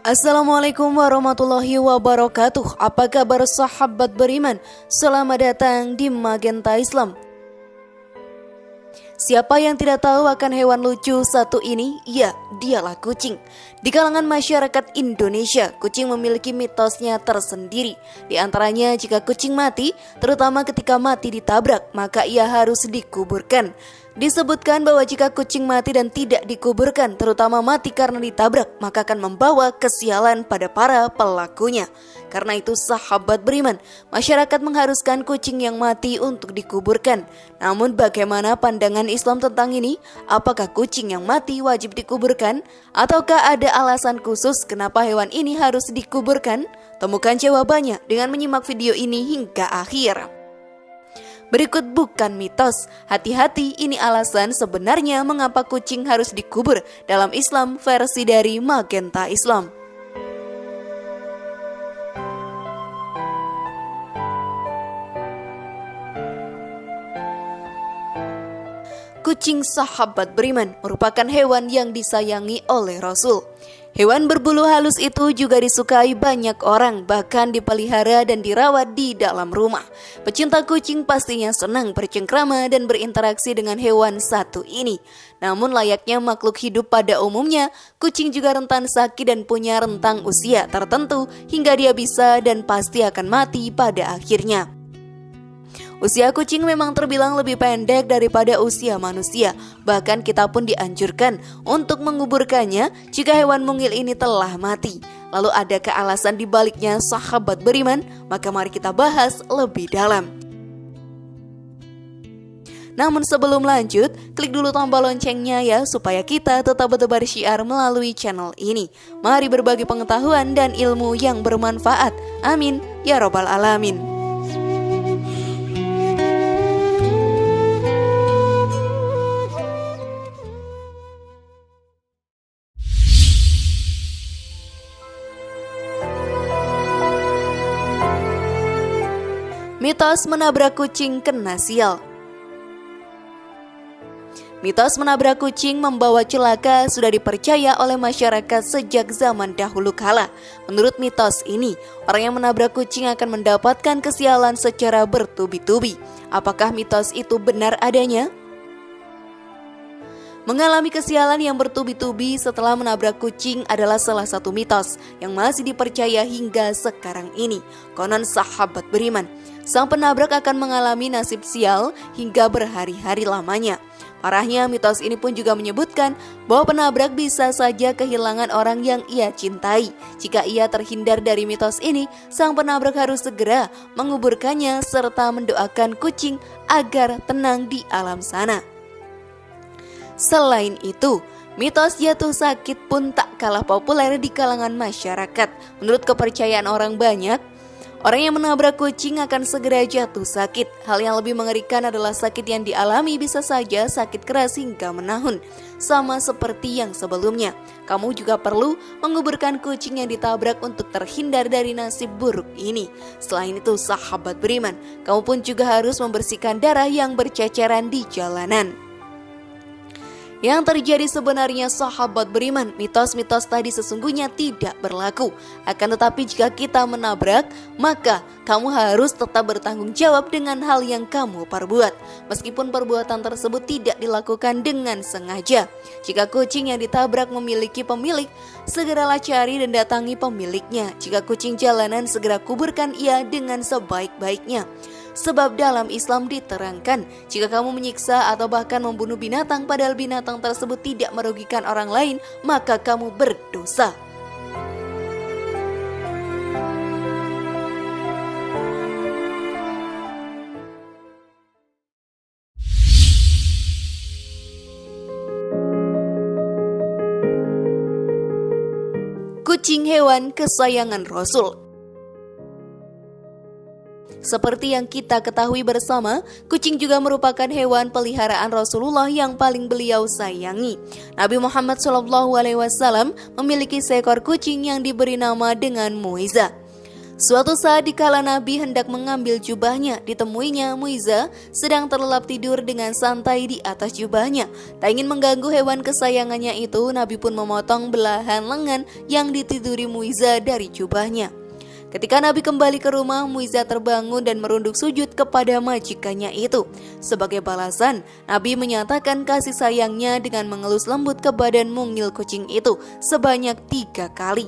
Assalamualaikum warahmatullahi wabarakatuh. Apa kabar sahabat beriman? Selamat datang di Magenta Islam. Siapa yang tidak tahu akan hewan lucu satu ini? Ya, dialah kucing. Di kalangan masyarakat Indonesia, kucing memiliki mitosnya tersendiri. Di antaranya, jika kucing mati, terutama ketika mati ditabrak, maka ia harus dikuburkan. Disebutkan bahwa jika kucing mati dan tidak dikuburkan, terutama mati karena ditabrak, maka akan membawa kesialan pada para pelakunya. Karena itu sahabat beriman, masyarakat mengharuskan kucing yang mati untuk dikuburkan. Namun bagaimana pandangan Islam tentang ini? Apakah kucing yang mati wajib dikuburkan? Ataukah ada alasan khusus kenapa hewan ini harus dikuburkan? Temukan jawabannya dengan menyimak video ini hingga akhir. Berikut bukan mitos, hati-hati ini alasan sebenarnya mengapa kucing harus dikubur dalam Islam versi dari Magenta Islam. Kucing sahabat beriman merupakan hewan yang disayangi oleh Rasul. Hewan berbulu halus itu juga disukai banyak orang, bahkan dipelihara dan dirawat di dalam rumah. Pecinta kucing pastinya senang bercengkrama dan berinteraksi dengan hewan satu ini. Namun layaknya makhluk hidup pada umumnya, kucing juga rentan sakit dan punya rentang usia tertentu hingga dia bisa dan pasti akan mati pada akhirnya. Usia kucing memang terbilang lebih pendek daripada usia manusia. Bahkan kita pun dianjurkan untuk menguburkannya jika hewan mungil ini telah mati. Lalu adakah alasan dibaliknya sahabat beriman? Maka mari kita bahas lebih dalam. Namun sebelum lanjut, klik dulu tombol loncengnya ya supaya kita tetap bertebar syiar melalui channel ini. Mari berbagi pengetahuan dan ilmu yang bermanfaat. Amin ya robbal alamin. Mitos menabrak kucing kena sial. Mitos menabrak kucing membawa celaka sudah dipercaya oleh masyarakat sejak zaman dahulu kala. Menurut mitos ini, orang yang menabrak kucing akan mendapatkan kesialan secara bertubi-tubi. Apakah mitos itu benar adanya? Mengalami kesialan yang bertubi-tubi setelah menabrak kucing adalah salah satu mitos yang masih dipercaya hingga sekarang ini. Konon sahabat beriman, sang penabrak akan mengalami nasib sial hingga berhari-hari lamanya. Parahnya, mitos ini pun juga menyebutkan bahwa penabrak bisa saja kehilangan orang yang ia cintai. Jika ia terhindar dari mitos ini, sang penabrak harus segera menguburkannya serta mendoakan kucing agar tenang di alam sana. Selain itu, mitos jatuh sakit pun tak kalah populer di kalangan masyarakat. Menurut kepercayaan orang banyak, orang yang menabrak kucing akan segera jatuh sakit. Hal yang lebih mengerikan adalah sakit yang dialami bisa saja sakit keras hingga menahun. Sama seperti yang sebelumnya, kamu juga perlu menguburkan kucing yang ditabrak untuk terhindar dari nasib buruk ini. Selain itu, sahabat beriman, kamu pun juga harus membersihkan darah yang berceceran di jalanan. Yang terjadi sebenarnya sahabat beriman, mitos-mitos tadi sesungguhnya tidak berlaku. Akan tetapi jika kita menabrak, maka kamu harus tetap bertanggung jawab dengan hal yang kamu perbuat. Meskipun perbuatan tersebut tidak dilakukan dengan sengaja. Jika kucing yang ditabrak memiliki pemilik, segeralah cari dan datangi pemiliknya. Jika kucing jalanan, segera kuburkan ia dengan sebaik-baiknya. Sebab dalam Islam diterangkan, jika kamu menyiksa atau bahkan membunuh binatang padahal binatang tersebut tidak merugikan orang lain, maka kamu berdosa. Kucing hewan kesayangan Rasul. Seperti yang kita ketahui bersama, kucing juga merupakan hewan peliharaan Rasulullah yang paling beliau sayangi. Nabi Muhammad SAW memiliki seekor kucing yang diberi nama dengan Muiza. Suatu saat dikala Nabi hendak mengambil jubahnya, ditemuinya Muiza sedang terlelap tidur dengan santai di atas jubahnya. Tak ingin mengganggu hewan kesayangannya itu, Nabi pun memotong belahan lengan yang ditiduri Muiza dari jubahnya. Ketika Nabi kembali ke rumah, Muiza terbangun dan merunduk sujud kepada majikannya itu. Sebagai balasan, Nabi menyatakan kasih sayangnya dengan mengelus lembut ke badan mungil kucing itu sebanyak 3 kali.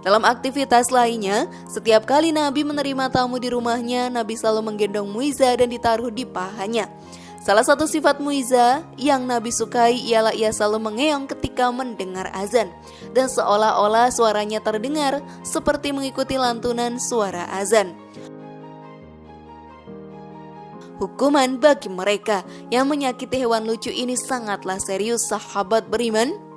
Dalam aktivitas lainnya, setiap kali Nabi menerima tamu di rumahnya, Nabi selalu menggendong Muiza dan ditaruh di pahanya. Salah satu sifat Muiza yang Nabi sukai ialah ia selalu mengeong ketika mendengar azan, dan seolah-olah suaranya terdengar seperti mengikuti lantunan suara azan. Hukuman bagi mereka yang menyakiti hewan lucu ini sangatlah serius, sahabat beriman.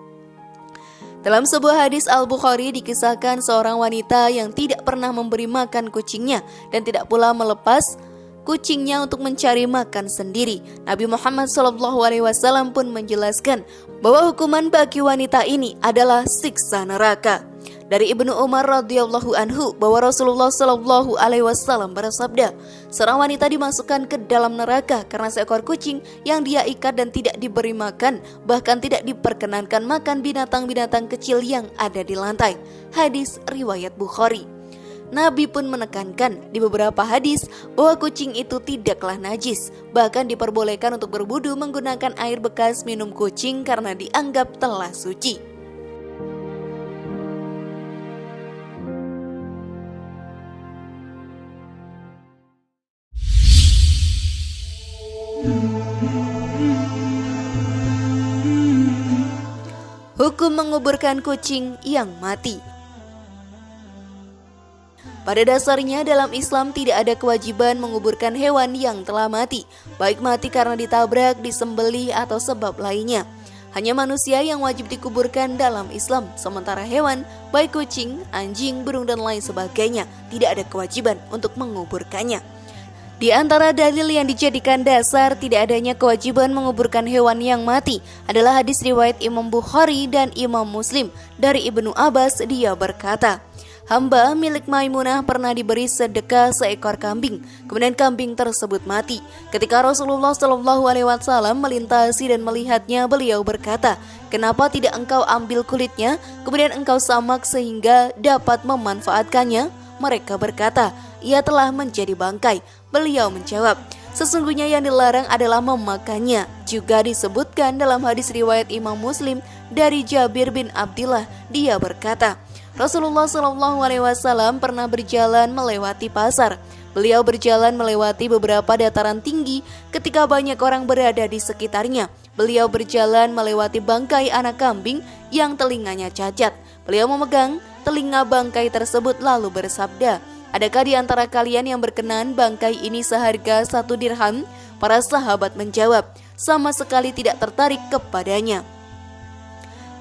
Dalam sebuah hadis Al-Bukhari dikisahkan seorang wanita yang tidak pernah memberi makan kucingnya dan tidak pula melepas kucingnya untuk mencari makan sendiri. Nabi Muhammad SAW pun menjelaskan bahwa hukuman bagi wanita ini adalah siksa neraka. Dari Ibnu Umar radhiyallahu anhu bahwa Rasulullah SAW bersabda, seorang wanita dimasukkan ke dalam neraka karena seekor kucing yang dia ikat dan tidak diberi makan, bahkan tidak diperkenankan makan binatang-binatang kecil yang ada di lantai. Hadis riwayat Bukhari. Nabi pun menekankan di beberapa hadis bahwa kucing itu tidaklah najis, bahkan diperbolehkan untuk berwudu menggunakan air bekas minum kucing karena dianggap telah suci. Hukum menguburkan kucing yang mati. Pada dasarnya dalam Islam tidak ada kewajiban menguburkan hewan yang telah mati, baik mati karena ditabrak, disembelih atau sebab lainnya. Hanya manusia yang wajib dikuburkan dalam Islam, sementara hewan, baik kucing, anjing, burung dan lain sebagainya, tidak ada kewajiban untuk menguburkannya. Di antara dalil yang dijadikan dasar tidak adanya kewajiban menguburkan hewan yang mati adalah hadis riwayat Imam Bukhari dan Imam Muslim dari Ibnu Abbas. Dia berkata, hamba milik Maimunah pernah diberi sedekah seekor kambing, kemudian kambing tersebut mati. Ketika Rasulullah SAW melintasi dan melihatnya, beliau berkata, kenapa tidak engkau ambil kulitnya, kemudian engkau samak sehingga dapat memanfaatkannya? Mereka berkata, ia telah menjadi bangkai. Beliau menjawab, sesungguhnya yang dilarang adalah memakannya. Juga disebutkan dalam hadis riwayat Imam Muslim dari Jabir bin Abdillah, dia berkata, Rasulullah SAW pernah berjalan melewati pasar. Beliau berjalan melewati beberapa dataran tinggi ketika banyak orang berada di sekitarnya. Beliau berjalan melewati bangkai anak kambing yang telinganya cacat. Beliau memegang telinga bangkai tersebut lalu bersabda, adakah di antara kalian yang berkenan bangkai ini seharga 1 dirham? Para sahabat menjawab, sama sekali tidak tertarik kepadanya.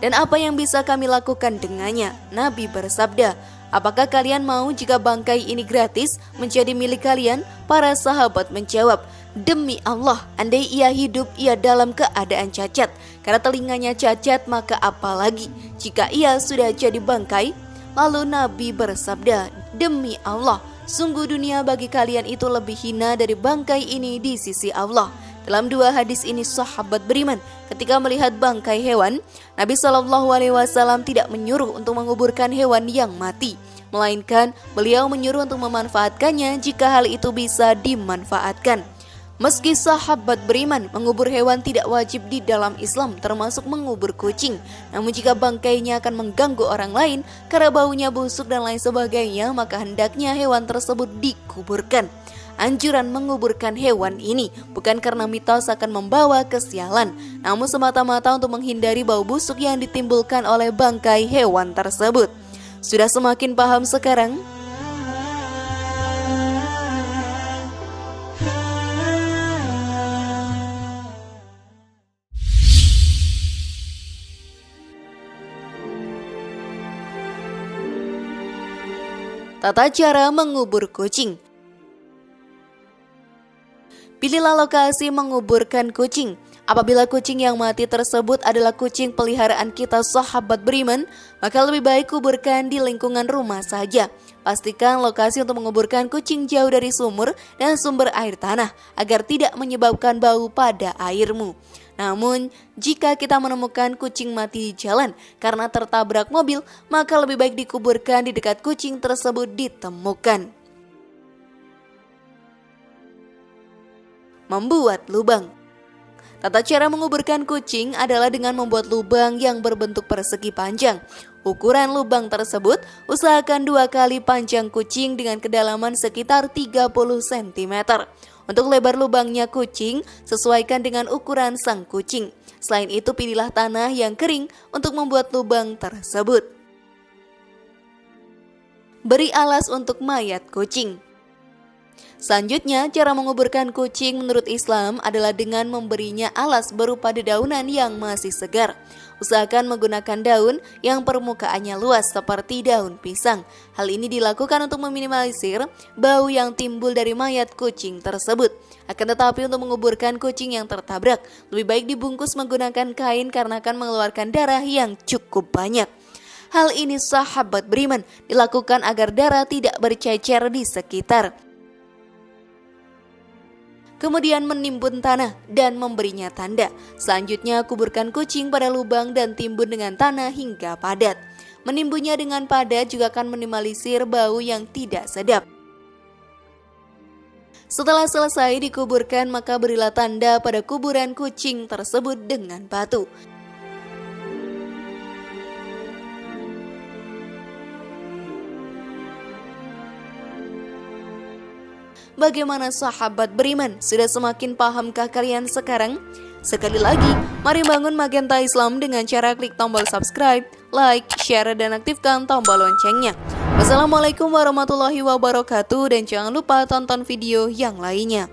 Dan apa yang bisa kami lakukan dengannya? Nabi bersabda, apakah kalian mau jika bangkai ini gratis menjadi milik kalian? Para sahabat menjawab, demi Allah, andai ia hidup, ia dalam keadaan cacat. Karena telinganya cacat, maka apalagi jika ia sudah jadi bangkai? Lalu Nabi bersabda, demi Allah, sungguh dunia bagi kalian itu lebih hina dari bangkai ini di sisi Allah. Dalam 2 hadis ini sahabat beriman, ketika melihat bangkai hewan, Nabi SAW tidak menyuruh untuk menguburkan hewan yang mati, melainkan beliau menyuruh untuk memanfaatkannya jika hal itu bisa dimanfaatkan. Meski sahabat beriman mengubur hewan tidak wajib di dalam Islam, termasuk mengubur kucing, namun jika bangkainya akan mengganggu orang lain karena baunya busuk dan lain sebagainya, maka hendaknya hewan tersebut dikuburkan. Anjuran menguburkan hewan ini bukan karena mitos akan membawa kesialan, namun semata-mata untuk menghindari bau busuk yang ditimbulkan oleh bangkai hewan tersebut. Sudah semakin paham sekarang? Tata cara mengubur kucing. Pilihlah lokasi menguburkan kucing. Apabila kucing yang mati tersebut adalah kucing peliharaan kita sahabat beriman, maka lebih baik kuburkan di lingkungan rumah saja. Pastikan lokasi untuk menguburkan kucing jauh dari sumur dan sumber air tanah agar tidak menyebabkan bau pada airmu. Namun, jika kita menemukan kucing mati di jalan karena tertabrak mobil, maka lebih baik dikuburkan di dekat kucing tersebut ditemukan. Membuat lubang. Tata cara menguburkan kucing adalah dengan membuat lubang yang berbentuk persegi panjang. Ukuran lubang tersebut usahakan 2 kali panjang kucing dengan kedalaman sekitar 30 cm. Untuk lebar lubangnya kucing, sesuaikan dengan ukuran sang kucing. Selain itu, pilihlah tanah yang kering untuk membuat lubang tersebut. Beri alas untuk mayat kucing. Selanjutnya, cara menguburkan kucing menurut Islam adalah dengan memberinya alas berupa dedaunan yang masih segar. Usahakan menggunakan daun yang permukaannya luas seperti daun pisang. Hal ini dilakukan untuk meminimalisir bau yang timbul dari mayat kucing tersebut. Akan tetapi untuk menguburkan kucing yang tertabrak, lebih baik dibungkus menggunakan kain karena akan mengeluarkan darah yang cukup banyak. Hal ini sahabat beriman dilakukan agar darah tidak bercecer di sekitar. Kemudian menimbun tanah dan memberinya tanda. Selanjutnya kuburkan kucing pada lubang dan timbun dengan tanah hingga padat. Menimbunnya dengan padat juga akan minimalisir bau yang tidak sedap. Setelah selesai dikuburkan, maka berilah tanda pada kuburan kucing tersebut dengan batu. Bagaimana sahabat beriman? Sudah semakin pahamkah kalian sekarang? Sekali lagi, mari bangun Magenta Islam dengan cara klik tombol subscribe, like, share, dan aktifkan tombol loncengnya. Wassalamualaikum warahmatullahi wabarakatuh, dan jangan lupa tonton video yang lainnya.